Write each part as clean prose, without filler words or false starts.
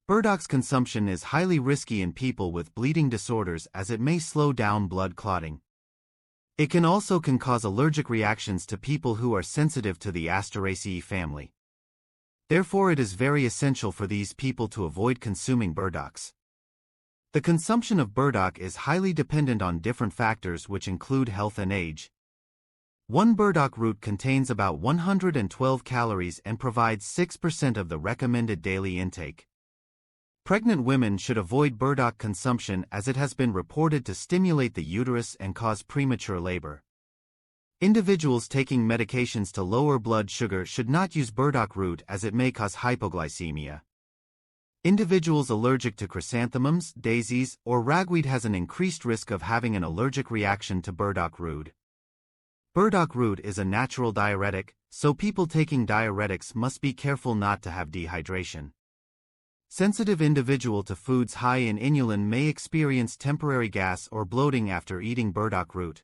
Burdock's consumption is highly risky in people with bleeding disorders as it may slow down blood clotting. It can also cause allergic reactions to people who are sensitive to the Asteraceae family. Therefore, it is very essential for these people to avoid consuming burdocks. The consumption of burdock is highly dependent on different factors which include health and age. One burdock root contains about 112 calories and provides 6% of the recommended daily intake. Pregnant women should avoid burdock consumption as it has been reported to stimulate the uterus and cause premature labor. Individuals taking medications to lower blood sugar should not use burdock root as it may cause hypoglycemia. Individuals allergic to chrysanthemums, daisies, or ragweed has an increased risk of having an allergic reaction to burdock root. Burdock root is a natural diuretic, so people taking diuretics must be careful not to have dehydration. Sensitive individual to foods high in inulin may experience temporary gas or bloating after eating burdock root.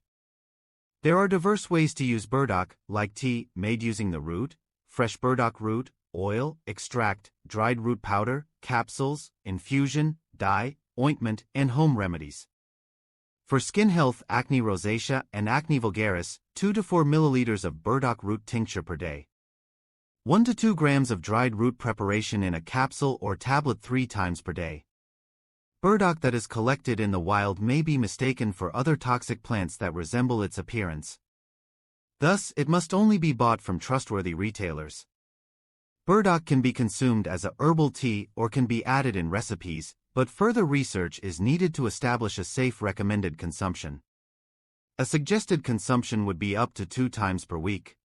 There are diverse ways to use burdock, like tea, made using the root, fresh burdock root, oil, extract, dried root powder, capsules, infusion, dye, ointment, and home remedies. For skin health, acne rosacea, and acne vulgaris, 2 to 4 milliliters of burdock root tincture per day. 1 to 2 grams of dried root preparation in a capsule or tablet 3 times per day. Burdock that is collected in the wild may be mistaken for other toxic plants that resemble its appearance. Thus, it must only be bought from trustworthy retailers. Burdock can be consumed as a herbal tea or can be added in recipes, but further research is needed to establish a safe recommended consumption. A suggested consumption would be up to 2 times per week.